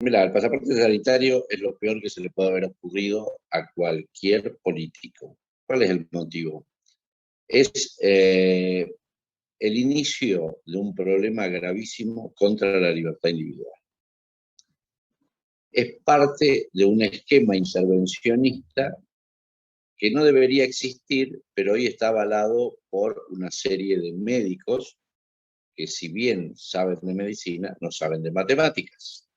Mira, el pasaporte sanitario es lo peor que se le puede haber ocurrido a cualquier político. ¿Cuál es el motivo? Es el inicio de un problema gravísimo contra la libertad individual. Es parte de un esquema intervencionista que no debería existir, pero hoy está avalado por una serie de médicos que, si bien saben de medicina, no saben de matemáticas.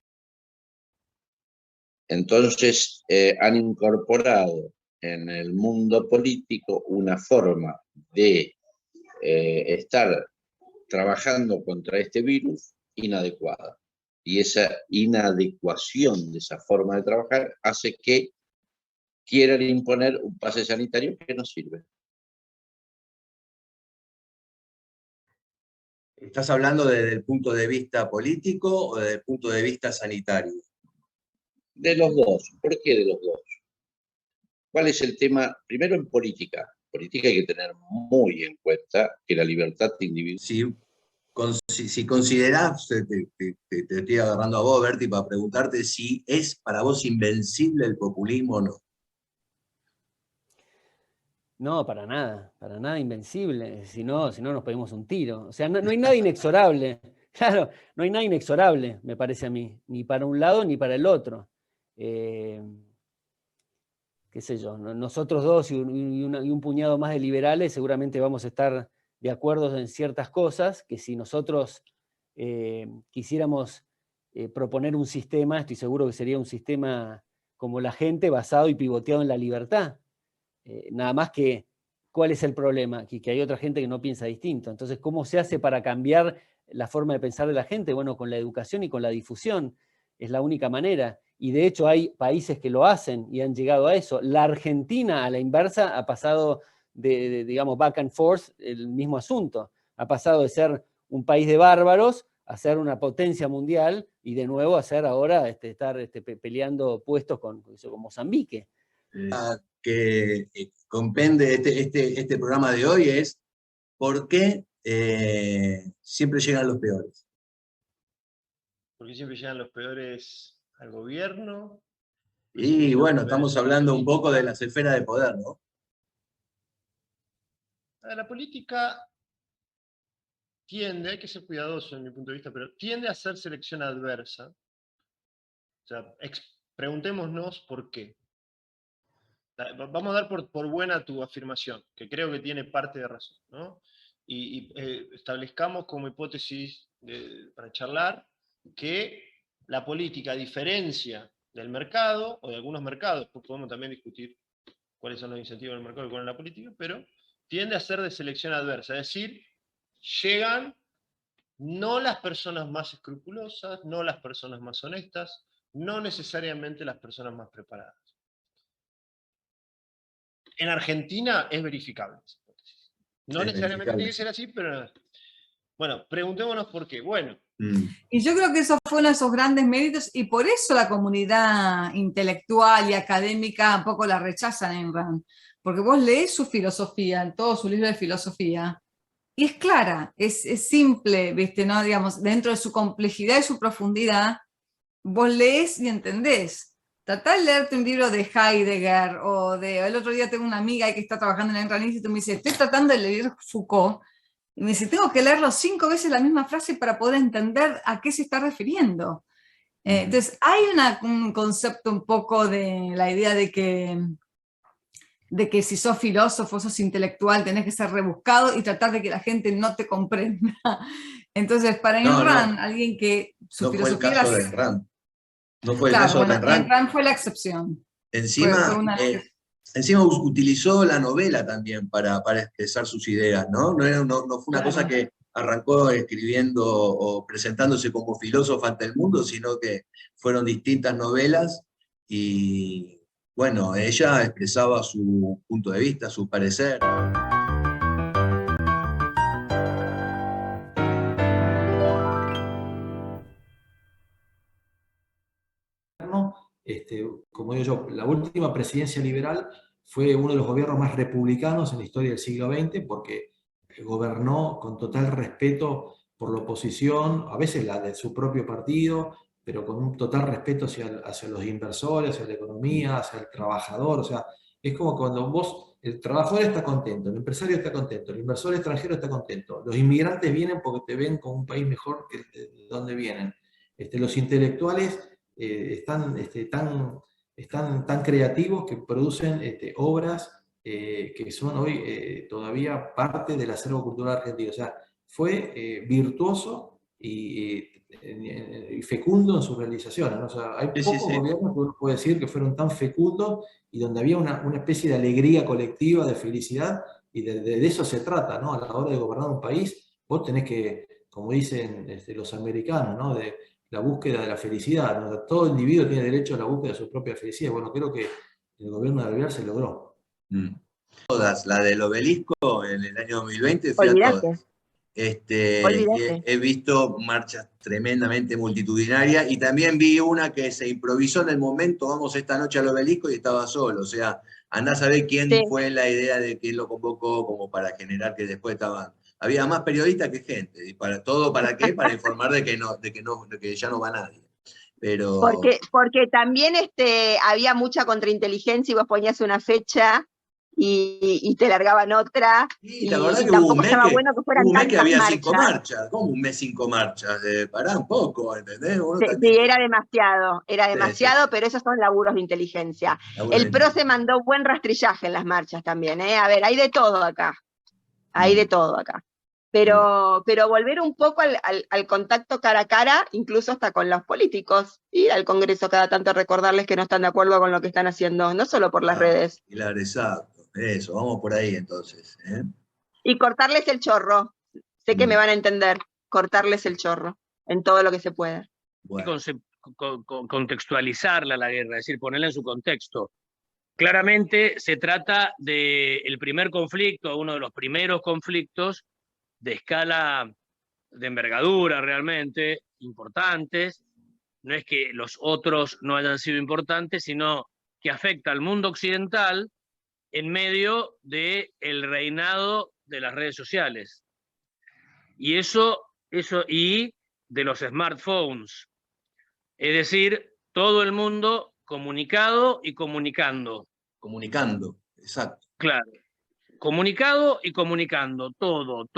Entonces, han incorporado en el mundo político una forma de estar trabajando contra este virus inadecuada. Y esa inadecuación de esa forma de trabajar hace que quieran imponer un pase sanitario que no sirve. ¿Estás hablando desde el punto de vista político o desde el punto de vista sanitario? De los dos. ¿Por qué de los dos? ¿Cuál es el tema? Primero, en política. Política hay que tener muy en cuenta que la libertad individual... Si considerás, te estoy agarrando a vos, Berti, para preguntarte si es para vos invencible el populismo o no. No, para nada invencible, si no nos pedimos un tiro. O sea, no hay nada inexorable, claro, no hay nada inexorable, me parece a mí, ni para un lado ni para el otro. Qué sé yo, nosotros dos y un puñado más de liberales seguramente vamos a estar de acuerdo en ciertas cosas, que si nosotros quisiéramos proponer un sistema, estoy seguro que sería un sistema como la gente, basado y pivoteado en la libertad. Nada más que, ¿cuál es el problema? Que hay otra gente que no piensa distinto. Entonces, ¿cómo se hace para cambiar la forma de pensar de la gente? Bueno, con la educación y con la difusión. Es la única manera. Y de hecho hay países que lo hacen y han llegado a eso. La Argentina, a la inversa, ha pasado digamos, back and forth, el mismo asunto. Ha pasado de ser un país de bárbaros a ser una potencia mundial y de nuevo a ser ahora, estar peleando puestos con Mozambique. Que compende este programa de hoy es ¿por qué siempre llegan los peores? Porque siempre llegan los peores al gobierno. Y bueno, estamos hablando un poco de las esferas de poder, ¿no? La política tiende, hay que ser cuidadoso en mi punto de vista, pero tiende a ser selección adversa. O sea, preguntémonos por qué. Vamos a dar por buena tu afirmación, que creo que tiene parte de razón, ¿no? Y establezcamos como hipótesis para charlar que la política, a diferencia del mercado, o de algunos mercados, pues podemos también discutir cuáles son los incentivos del mercado y cuál es la política, pero tiende a ser de selección adversa, es decir, llegan no las personas más escrupulosas, no las personas más honestas, no necesariamente las personas más preparadas. En Argentina es verificable esa hipótesis. No necesariamente tiene que ser así, pero... Bueno, preguntémonos por qué. Bueno. Y yo creo que eso fue uno de esos grandes méritos y por eso la comunidad intelectual y académica un poco la rechazan en Rand. Porque vos lees su filosofía, en todos sus libros de filosofía, y es clara, es simple, ¿viste? ¿No? Digamos, dentro de su complejidad y su profundidad, vos lees y entendés. Tratá de leerte un libro de Heidegger o el otro día tengo una amiga que está trabajando en el Gran Instituto y me dice, estoy tratando de leer Foucault, y me dice, tengo que leerlo 5 veces la misma frase para poder entender a qué se está refiriendo. Entonces, hay un concepto un poco de la idea de que si sos filósofo, sos intelectual, tenés que ser rebuscado y tratar de que la gente no te comprenda. Entonces, para Ayn Rand, alguien que su filosofía... No fue el caso de Ayn Rand. No fue el claro, caso de Ayn Rand. Ayn Rand fue la excepción. Encima utilizó la novela también para expresar sus ideas, ¿no? No fue una cosa que arrancó escribiendo o presentándose como filósofa ante el mundo, sino que fueron distintas novelas y, bueno, ella expresaba su punto de vista, su parecer. Como digo yo, la última presidencia liberal fue uno de los gobiernos más republicanos en la historia del siglo XX porque gobernó con total respeto por la oposición, a veces la de su propio partido, pero con un total respeto hacia los inversores, hacia la economía, hacia el trabajador. O sea, es como cuando vos, el trabajador está contento, el empresario está contento, el inversor extranjero está contento, los inmigrantes vienen porque te ven como un país mejor que de donde vienen. Los intelectuales están tan creativos que producen obras que son hoy todavía parte del acervo cultural argentino. O sea, fue virtuoso y fecundo en sus realizaciones, ¿no? O sea, hay Sí, sí, pocos sí. gobiernos que uno puede decir que fueron tan fecundos y donde había una especie de alegría colectiva, de felicidad, y de eso se trata, ¿no? A la hora de gobernar un país, vos tenés que, como dicen los americanos, ¿no? De la búsqueda de la felicidad, ¿no? Todo individuo tiene derecho a la búsqueda de su propia felicidad. Bueno, creo que el gobierno de Alvear se logró. Todas, la del obelisco en el año 2020 fui a Olvídate, todas. olvídate. He visto marchas tremendamente multitudinarias y también vi una que se improvisó en el momento, vamos esta noche al obelisco y estaba solo. O sea, andá a saber quién Sí. fue la idea de quién lo convocó como para generar que después estaban. Había más periodistas que gente. ¿Y para todo para qué? Para informar de que ya no va nadie. Pero Porque también había mucha contrainteligencia y vos ponías una fecha y te largaban otra, sí, la verdad y que hubo tampoco estaba bueno que fueran hubo un mes que tantas había 5 marchas. marchas. ¿Cómo un mes 5 marchas? Pará un poco, ¿entendés? Uno Sí, también era demasiado, sí. pero esos son laburos de inteligencia. Laburo El de PRO se inteligencia. mandó buen rastrillaje en las marchas también, ¿eh? A ver, hay de todo acá, hay de todo acá. Pero volver un poco al contacto cara a cara, incluso hasta con los políticos, ir al Congreso cada tanto, recordarles que no están de acuerdo con lo que están haciendo, no solo por las redes. Claro, exacto. Eso, vamos por ahí entonces. Y cortarles el chorro, sé que me van a entender, cortarles el chorro en todo lo que se pueda. Bueno, Contextualizarla la guerra, es decir, ponerla en su contexto. Claramente se trata del primer conflicto, uno de los primeros conflictos de escala de envergadura realmente importantes. No es que los otros no hayan sido importantes, sino que afecta al mundo occidental en medio del reinado de las redes sociales. Y y de los smartphones. Es decir, todo el mundo comunicado y comunicando. comunicando, exacto. Claro. Comunicado y comunicando, todos,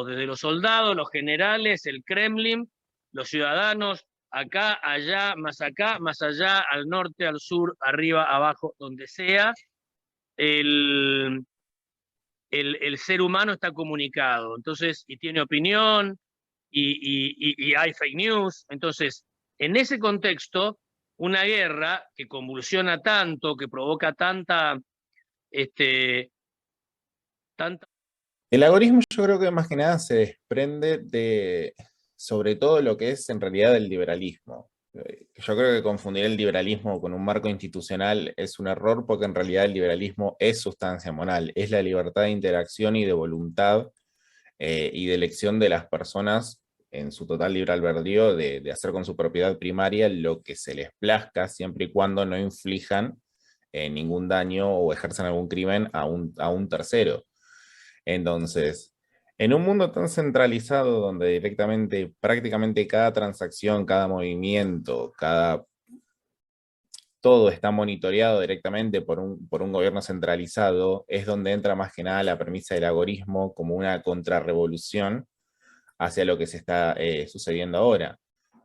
desde los soldados, los generales, el Kremlin, los ciudadanos, acá, allá, más allá, al norte, al sur, arriba, abajo, donde sea, el ser humano está comunicado, entonces, y tiene opinión, y hay fake news. Entonces, en ese contexto, una guerra que convulsiona tanto, que provoca tanta El algoritmo yo creo que más que nada se desprende de, sobre todo lo que es en realidad el liberalismo. Yo creo que confundir el liberalismo con un marco institucional es un error porque en realidad el liberalismo es sustancia moral, es la libertad de interacción y de voluntad y de elección de las personas en su total libre albedrío de hacer con su propiedad primaria lo que se les plazca siempre y cuando no inflijan ningún daño o ejerzan algún crimen a un tercero. Entonces, en un mundo tan centralizado donde directamente, prácticamente cada transacción, cada movimiento, todo está monitoreado directamente por un gobierno centralizado, es donde entra más que nada la premisa del algoritmo como una contrarrevolución hacia lo que se está sucediendo ahora.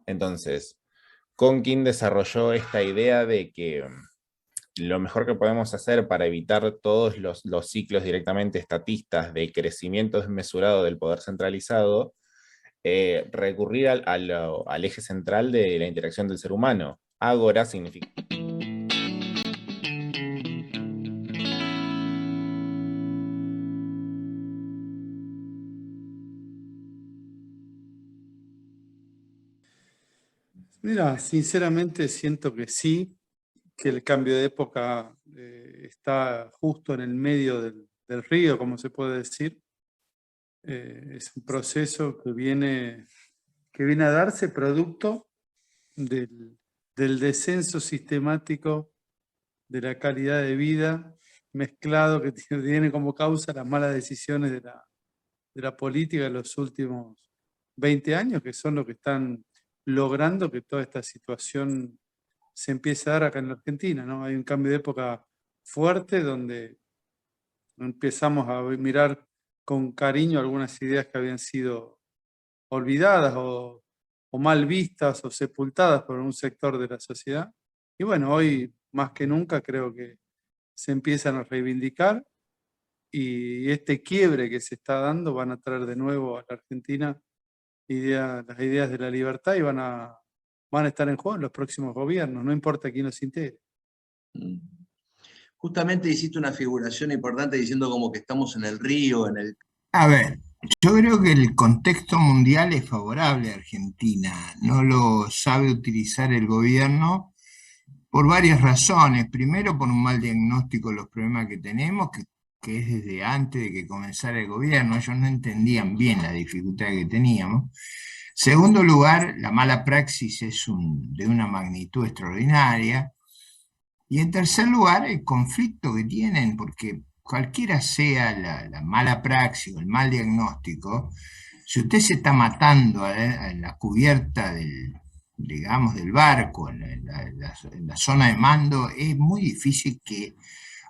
Entonces, Conkin desarrolló esta idea de que lo mejor que podemos hacer para evitar todos los ciclos directamente estatistas de crecimiento desmesurado del poder centralizado, recurrir al eje central de la interacción del ser humano. Ágora significa... Mira, sinceramente siento que sí, que el cambio de época está justo en el medio del río, como se puede decir. Es un proceso que viene a darse producto del descenso sistemático de la calidad de vida, mezclado que tiene como causa las malas decisiones de la política en los últimos 20 años, que son los que están logrando que toda esta situación se empiece a dar acá en la Argentina, ¿no? Hay un cambio de época fuerte donde empezamos a mirar con cariño algunas ideas que habían sido olvidadas o mal vistas o sepultadas por un sector de la sociedad. Y bueno, hoy más que nunca creo que se empiezan a reivindicar y este quiebre que se está dando van a traer de nuevo a la Argentina las ideas de la libertad y van a estar en juego en los próximos gobiernos, no importa quién los integre. Justamente hiciste una figuración importante diciendo como que estamos en el río, en el... A ver, yo creo que el contexto mundial es favorable a Argentina, no lo sabe utilizar el gobierno por varias razones. Primero, por un mal diagnóstico de los problemas que tenemos, que es desde antes de que comenzara el gobierno. Ellos no entendían bien la dificultad que teníamos. Segundo lugar, la mala praxis es de una magnitud extraordinaria. Y en tercer lugar, el conflicto que tienen, porque cualquiera sea la mala praxis o el mal diagnóstico, si usted se está matando en la cubierta digamos, del barco, en la zona de mando, es muy difícil que,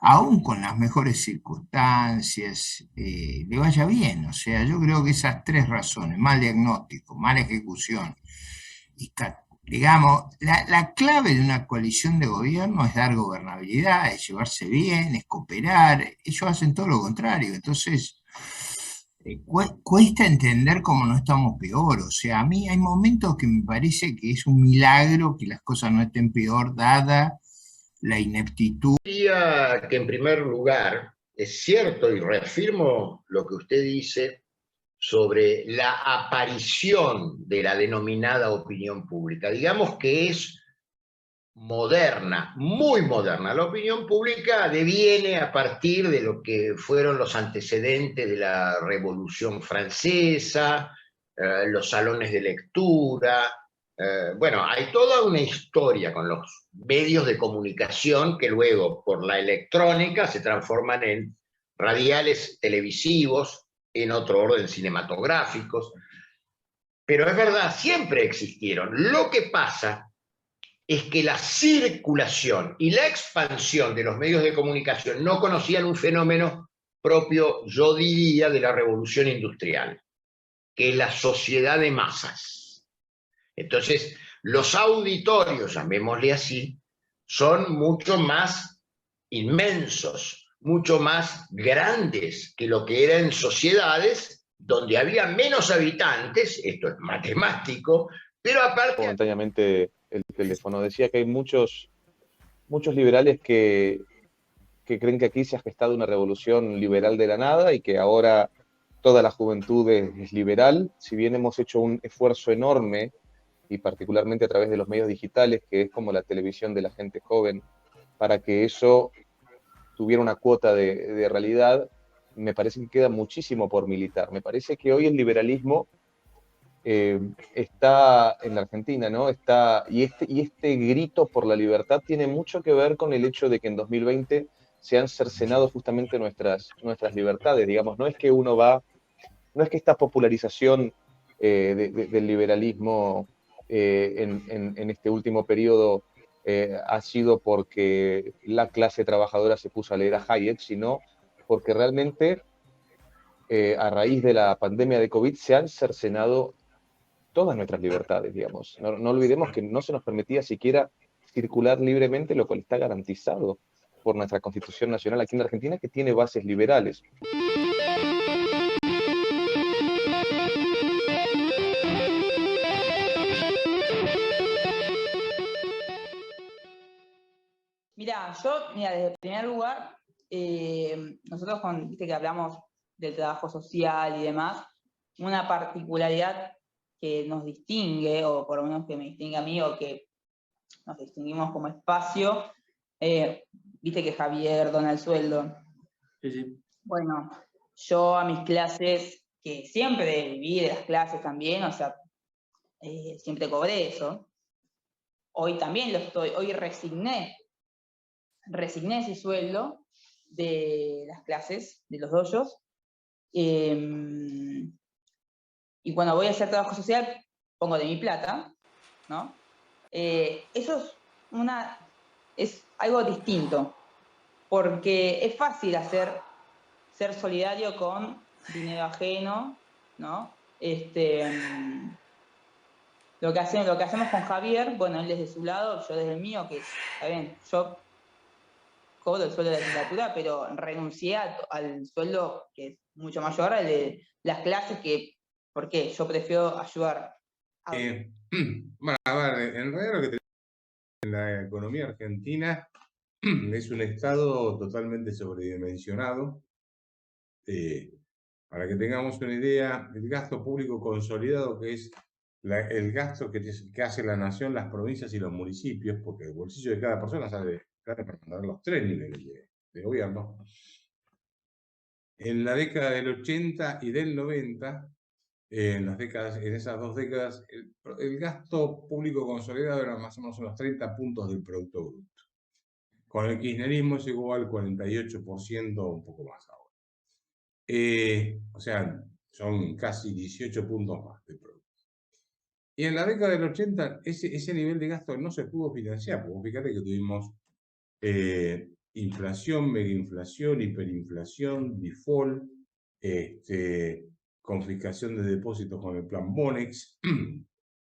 aún con las mejores circunstancias, le vaya bien. O sea, yo creo que esas tres razones, mal diagnóstico, mala ejecución, y digamos, la clave de una coalición de gobierno es dar gobernabilidad, es llevarse bien, es cooperar. Ellos hacen todo lo contrario. Entonces, cuesta entender cómo no estamos peor. O sea, a mí hay momentos que me parece que es un milagro que las cosas no estén peor, dada la ineptitud. Diría que en primer lugar, es cierto y reafirmo lo que usted dice sobre la aparición de la denominada opinión pública. Digamos que es moderna, muy moderna. La opinión pública deviene a partir de lo que fueron los antecedentes de la Revolución Francesa, los salones de lectura. Bueno, hay toda una historia con los medios de comunicación que luego, por la electrónica, se transforman en radiales televisivos, en otro orden cinematográficos. Pero es verdad, siempre existieron. Lo que pasa es que la circulación y la expansión de los medios de comunicación no conocían un fenómeno propio, yo diría, de la revolución industrial, que es la sociedad de masas. Entonces, los auditorios, llamémosle así, son mucho más inmensos, mucho más grandes que lo que eran sociedades donde había menos habitantes, esto es matemático, pero aparte... Momentáneamente el teléfono. Decía que hay muchos liberales que creen que aquí se ha gestado una revolución liberal de la nada y que ahora toda la juventud es liberal, si bien hemos hecho un esfuerzo enorme, y particularmente a través de los medios digitales, que es como la televisión de la gente joven, para que eso tuviera una cuota de realidad, me parece que queda muchísimo por militar. Me parece que hoy el liberalismo está en la Argentina, ¿no? Y este grito por la libertad tiene mucho que ver con el hecho de que en 2020 se han cercenado justamente nuestras libertades, digamos. No es que esta popularización del liberalismo en este último periodo ha sido porque la clase trabajadora se puso a leer a Hayek, sino porque realmente a raíz de la pandemia de COVID se han cercenado todas nuestras libertades, digamos. No olvidemos que no se nos permitía siquiera circular libremente, lo cual está garantizado por nuestra Constitución Nacional aquí en la Argentina, que tiene bases liberales. Desde el primer lugar, nosotros viste que hablamos del trabajo social y demás, una particularidad que nos distingue, o por lo menos que me distingue a mí, o que nos distinguimos como espacio, viste que Javier dona el sueldo. Sí. Bueno, yo a mis clases, que siempre viví de las clases también, o sea, siempre cobré eso, hoy también hoy resigné ese sueldo de las clases, de los dojos, y cuando voy a hacer trabajo social, pongo de mi plata, ¿no? Eso es algo distinto, porque es fácil ser solidario con dinero ajeno, ¿no? Lo que hacemos con Javier, bueno, él desde su lado, yo desde el mío, que está bien, yo cobro el sueldo de la legislatura, pero renuncié al sueldo que es mucho mayor al de las clases, ¿por qué? Yo prefiero ayudar. Bueno, a ver, en realidad lo que tenemos en la economía argentina es un Estado totalmente sobredimensionado. Para que tengamos una idea, el gasto público consolidado, que es el gasto que hace la nación, las provincias y los municipios, porque el bolsillo de cada persona sale para mantener los 3 niveles de gobierno. En la década del 80 y del 90, en esas 2 décadas, el gasto público consolidado era más o menos unos 30 puntos del Producto Bruto. Con el kirchnerismo llegó al 48%, un poco más ahora. O sea, son casi 18 puntos más del producto. Y en la década del 80, ese nivel de gasto no se pudo financiar, porque fíjate que tuvimos inflación, megainflación, hiperinflación, default, confiscación de depósitos con el plan Bonex,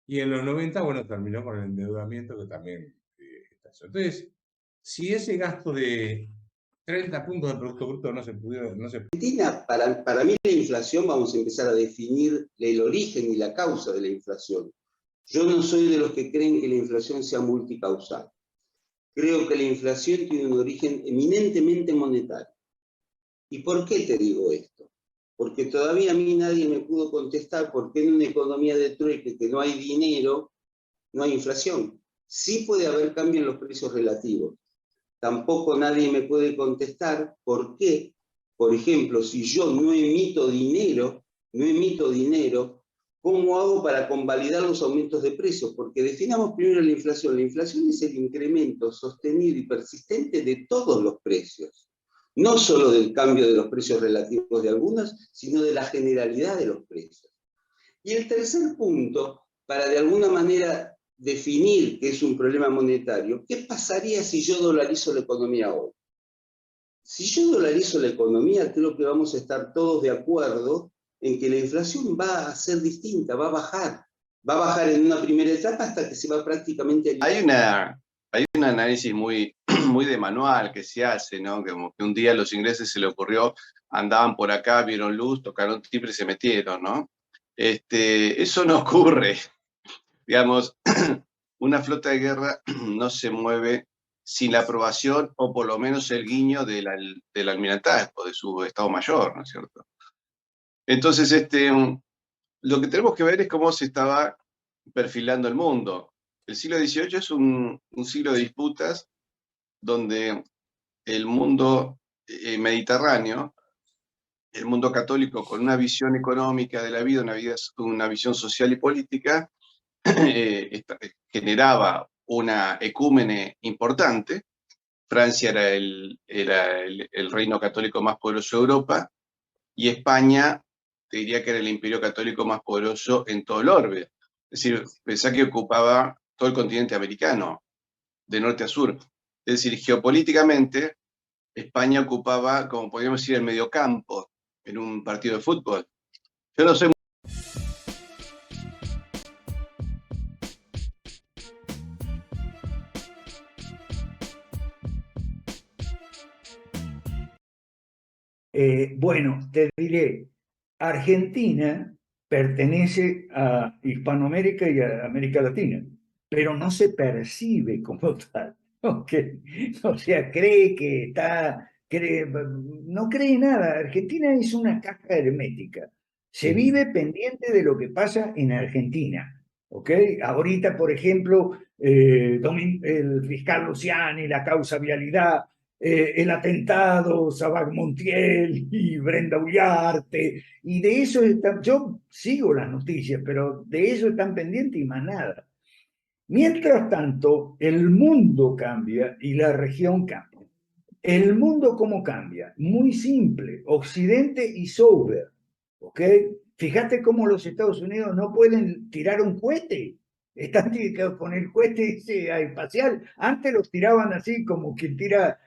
y en los 90, bueno, terminó con el endeudamiento que también está eso. Entonces, si ese gasto de 30 puntos del Producto Bruto no se pudieron... Argentina, para mí la inflación, vamos a empezar a definir el origen y la causa de la inflación. Yo no soy de los que creen que la inflación sea multicausal. Creo que la inflación tiene un origen eminentemente monetario. ¿Y por qué te digo esto? Porque todavía a mí nadie me pudo contestar por qué en una economía de trueque que no hay dinero, no hay inflación. Sí puede haber cambio en los precios relativos. Tampoco nadie me puede contestar por qué, por ejemplo, si yo no emito dinero, ¿cómo hago para convalidar los aumentos de precios? Porque definamos primero la inflación. La inflación es el incremento sostenido y persistente de todos los precios. No solo del cambio de los precios relativos de algunos, sino de la generalidad de los precios. Y el tercer punto, para de alguna manera definir que es un problema monetario, ¿qué pasaría si yo dolarizo la economía hoy? Si yo dolarizo la economía, creo que vamos a estar todos de acuerdo en que la inflación va a ser distinta, va a bajar. Va a bajar en una primera etapa hasta que se va prácticamente... Hay un análisis muy de manual que se hace, ¿no? Como que un día a los ingleses se le ocurrió, andaban por acá, vieron luz, tocaron timbre y se metieron, ¿no? Eso no ocurre. Digamos, una flota de guerra no se mueve sin la aprobación o por lo menos el guiño del almirantazgo, de su Estado Mayor, ¿no es cierto? Entonces, lo que tenemos que ver es cómo se estaba perfilando el mundo. El siglo XVIII es un siglo de disputas donde el mundo mediterráneo, el mundo católico con una visión económica de la vida, una visión social y política, generaba una ecúmene importante. Francia era el reino católico más poderoso de Europa, y España, te diría que era el imperio católico más poderoso en todo el orbe. Es decir, pensá que ocupaba todo el continente americano, de norte a sur. Es decir, geopolíticamente, España ocupaba, como podríamos decir, el mediocampo en un partido de fútbol. Yo no soy... Bueno, te diré, Argentina pertenece a Hispanoamérica y a América Latina, pero no se percibe como tal. ¿Okay? O sea, cree que está, no cree nada. Argentina es una caja hermética. Se vive pendiente de lo que pasa en Argentina. ¿Okay? Ahorita, por ejemplo, el fiscal Luciani, la causa vialidad, el atentado, Sabac Montiel y Brenda Ullarte, y de eso yo sigo las noticias, pero de eso están pendientes y más nada. Mientras tanto, el mundo cambia y la región cambia. ¿El mundo cómo cambia? Muy simple, Occidente y software, ¿ok? Fíjate cómo los Estados Unidos no pueden tirar un cohete, Están con el cohete ese espacial. Antes los tiraban así como quien tira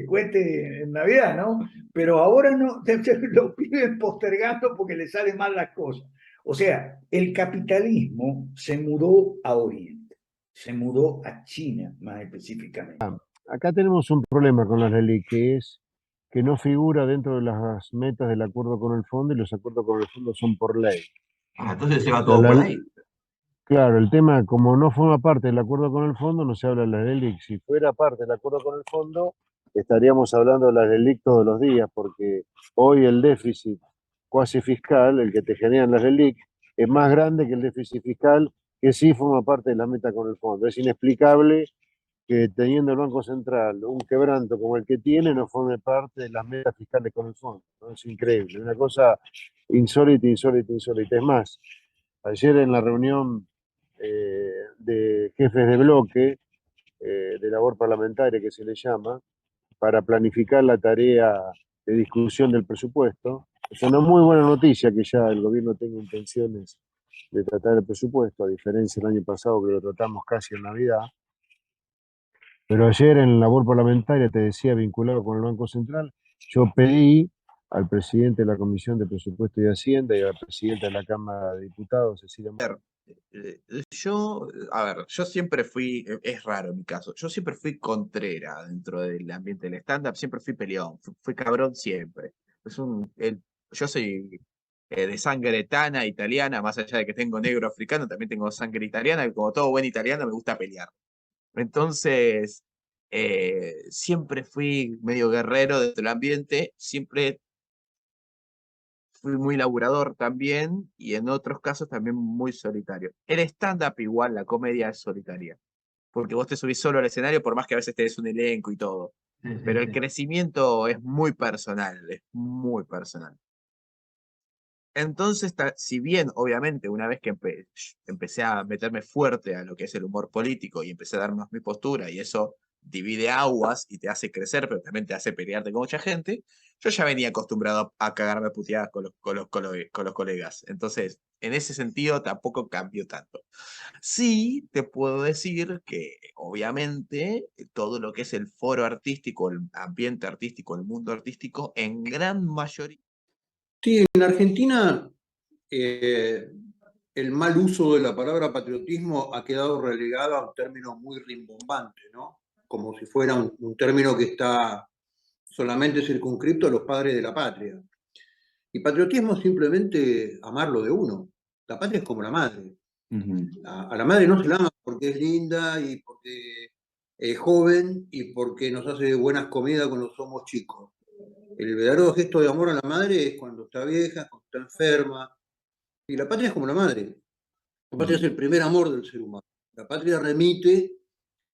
cohete en Navidad, ¿no? Pero ahora no, los piden postergando porque les salen mal las cosas. O sea, el capitalismo se mudó a Oriente, se mudó a China más específicamente. Acá tenemos un problema con las LELIC, que es que no figura dentro de las metas del acuerdo con el fondo, y los acuerdos con el fondo son por ley. Entonces se va O sea, todo por ahí. Claro, el tema, como no forma parte del acuerdo con el fondo, no se habla de las LELIC. Si fuera parte del acuerdo con el fondo, estaríamos hablando de las LELIC todos los días, porque hoy el déficit cuasi fiscal, el que te generan las LELIC, es más grande que el déficit fiscal que sí forma parte de la meta con el fondo. Es inexplicable que teniendo el Banco Central un quebranto como el que tiene, no forme parte de las metas fiscales con el fondo, ¿no? Es increíble, una cosa insólita, insólita, insólita. Es más, ayer en la reunión de jefes de bloque, de labor parlamentaria que se le llama, para planificar la tarea de discusión del presupuesto, es una muy buena noticia que ya el gobierno tenga intenciones de tratar el presupuesto, a diferencia del año pasado que lo tratamos casi en Navidad. Pero ayer en la labor parlamentaria, te decía, vinculado con el Banco Central, yo pedí al presidente de la Comisión de Presupuesto y Hacienda y a la presidenta de la Cámara de Diputados, Cecilia Yo, a ver, yo siempre fui, es raro en mi caso, yo siempre fui contrera dentro del ambiente del stand-up, siempre fui peleón, fui cabrón siempre. Yo soy de sangre tana, italiana, más allá de que tengo negro africano, también tengo sangre italiana, y como todo buen italiano me gusta pelear. Entonces, siempre fui medio guerrero dentro del ambiente, siempre fui muy laburador también, y en otros casos también muy solitario. El stand-up igual, la comedia es solitaria, porque vos te subís solo al escenario, por más que a veces tenés un elenco y todo. Pero el crecimiento es muy personal, es muy personal. Entonces, si bien, obviamente, una vez que empecé a meterme fuerte a lo que es el humor político y empecé a dar más mi postura, y eso divide aguas y te hace crecer, pero también te hace pelearte con mucha gente, yo ya venía acostumbrado a cagarme a puteadas con los colegas. Entonces, en ese sentido, tampoco cambió tanto. Sí, te puedo decir que, obviamente, todo lo que es el foro artístico, el ambiente artístico, el mundo artístico, en gran mayoría. Sí, en Argentina el mal uso de la palabra patriotismo ha quedado relegado a un término muy rimbombante, ¿no? Como si fuera un término que está solamente circunscripto a los padres de la patria. Y patriotismo es simplemente amar lo de uno. La patria es como la madre. A la madre no se la ama porque es linda y porque es joven y porque nos hace buenas comidas cuando somos chicos. El verdadero gesto de amor a la madre es cuando está vieja, cuando está enferma. Y la patria es como la madre. La patria es el primer amor del ser humano. La patria remite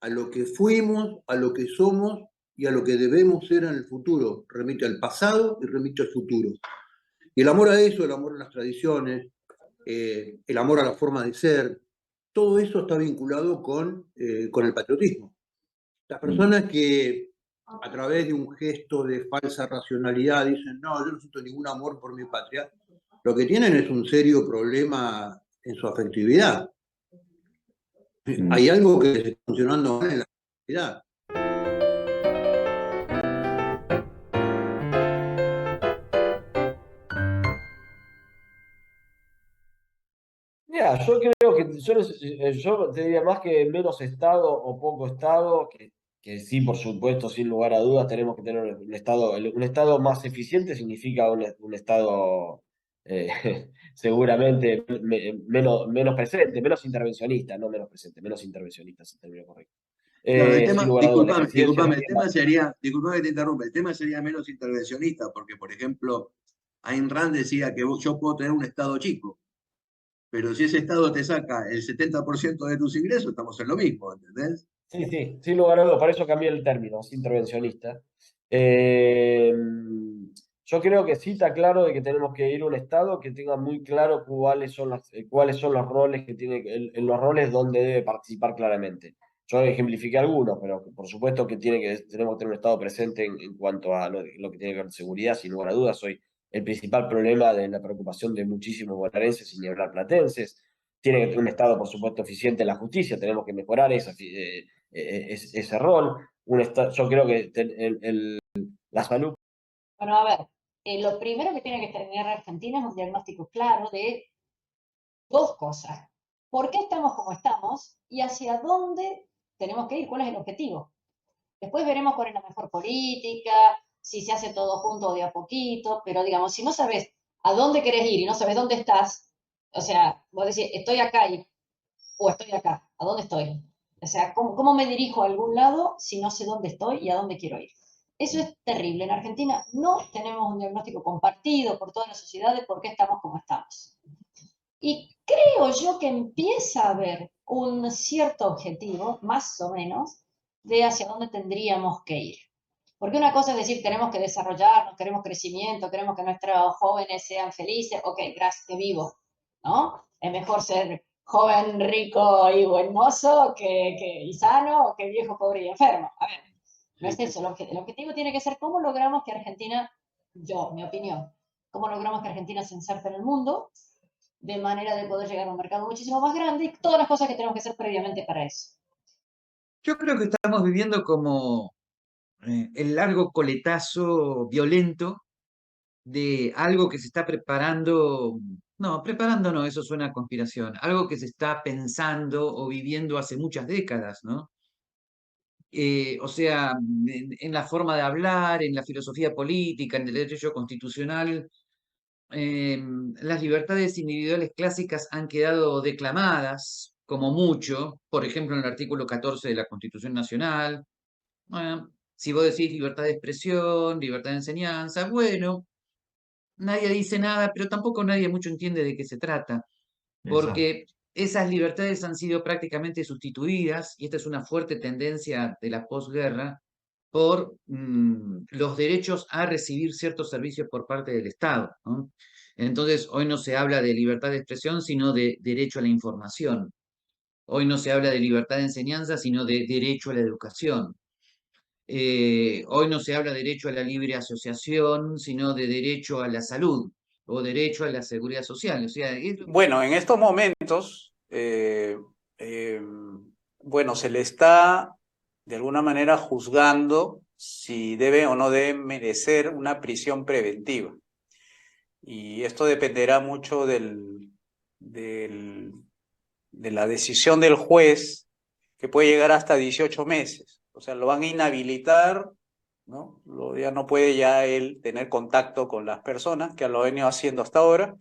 a lo que fuimos, a lo que somos y a lo que debemos ser en el futuro. Remite al pasado y remite al futuro. Y el amor a eso, el amor a las tradiciones, el amor a la forma de ser, todo eso está vinculado con el patriotismo. Las personas que a través de un gesto de falsa racionalidad dicen, no, yo no siento ningún amor por mi patria, lo que tienen es un serio problema en su afectividad. Hay algo que está funcionando mal en la afectividad. Mira, yo creo que yo te diría más que menos Estado o poco Estado, que sí, por supuesto, sin lugar a dudas, tenemos que tener un Estado más eficiente significa un Estado seguramente menos presente, menos intervencionista, no menos presente, menos intervencionista, es el término correcto. Claro, el Sin tema, lugar a dudas, la disculpame, presidencia el tema disculpame que te interrumpa, el tema sería menos intervencionista, porque, por ejemplo, Ayn Rand decía que yo puedo tener un Estado chico, pero si ese Estado te saca el 70% de tus ingresos, estamos en lo mismo, ¿entendés? Sí, sí, sin lugar a dudas, por eso cambié el término, es intervencionista. Yo creo que sí está claro de que tenemos que ir a un Estado que tenga muy claro cuáles son los roles que tiene, en los roles donde debe participar claramente. Yo ejemplifiqué algunos, pero por supuesto que tenemos que tener un Estado presente en cuanto a lo que tiene que ver con seguridad, sin lugar a dudas. Soy el principal problema de la preocupación de muchísimos bonaerenses y ni hablar platenses. tiene que tener un Estado, por supuesto, eficiente en la justicia, tenemos que mejorar ese rol. Yo creo que la salud. Bueno, a ver, lo primero que tiene que tener Argentina es un diagnóstico claro de dos cosas. ¿Por qué estamos como estamos? Y hacia dónde tenemos que ir, cuál es el objetivo. Después veremos cuál es la mejor política, si se hace todo junto o de a poquito, pero digamos, si no sabes a dónde querés ir y no sabes dónde estás, o sea, vos decís, estoy acá o estoy acá, ¿a dónde estoy? O sea, ¿cómo me dirijo a algún lado si no sé dónde estoy y a dónde quiero ir? Eso es terrible. En Argentina no tenemos un diagnóstico compartido por toda la sociedad de por qué estamos como estamos. Y creo yo que empieza a haber un cierto objetivo, más o menos, de hacia dónde tendríamos que ir. Porque una cosa es decir, tenemos que desarrollarnos, queremos crecimiento, queremos que nuestros jóvenes sean felices, ok, gracias, que vivo, ¿no? Es mejor ser joven, rico y buen mozo y sano que viejo, pobre y enfermo. A ver, no es eso. El objetivo tiene que ser cómo logramos que Argentina, mi opinión, cómo logramos que Argentina se inserte en el mundo de manera de poder llegar a un mercado muchísimo más grande y todas las cosas que tenemos que hacer previamente para eso. Yo creo que estamos viviendo como el largo coletazo violento de algo que se está preparando, preparando no, eso suena a conspiración, algo que se está pensando o viviendo hace muchas décadas, ¿no? O sea, en la forma de hablar, en la filosofía política, en el derecho constitucional, las libertades individuales clásicas han quedado declamadas como mucho, por ejemplo, en el artículo 14 de la Constitución Nacional. Bueno, si vos decís libertad de expresión, libertad de enseñanza, bueno, nadie dice nada, pero tampoco nadie mucho entiende de qué se trata, porque esas libertades han sido prácticamente sustituidas, y esta es una fuerte tendencia de la posguerra, por los derechos a recibir ciertos servicios por parte del Estado, ¿no? Entonces, hoy no se habla de libertad de expresión, sino de derecho a la información. Hoy no se habla de libertad de enseñanza, sino de derecho a la educación. Hoy no se habla de derecho a la libre asociación, sino de derecho a la salud o derecho a la seguridad social. O sea, Bueno, en estos momentos, bueno, se le está de alguna manera juzgando si debe o no debe merecer una prisión preventiva. Y esto dependerá mucho de la decisión del juez, que puede llegar hasta 18 meses. O sea, lo van a inhabilitar, ¿no? Ya no puede ya él tener contacto con las personas, que lo ha venido haciendo hasta ahora,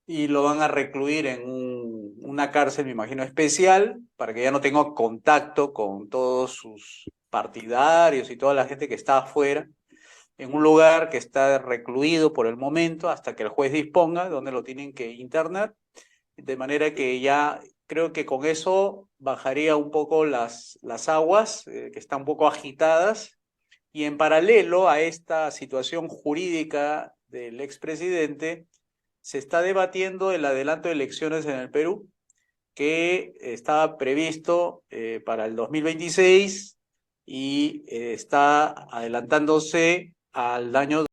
y lo van a recluir en una cárcel, me imagino, especial, para que ya no tenga contacto con todos sus partidarios y toda la gente que está afuera, en un lugar que está recluido por el momento hasta que el juez disponga donde lo tienen que internar, de manera que ya creo que con eso bajaría un poco las aguas, que están un poco agitadas, y en paralelo a esta situación jurídica del expresidente, se está debatiendo el adelanto de elecciones en el Perú, que estaba previsto para el 2026 y está adelantándose al año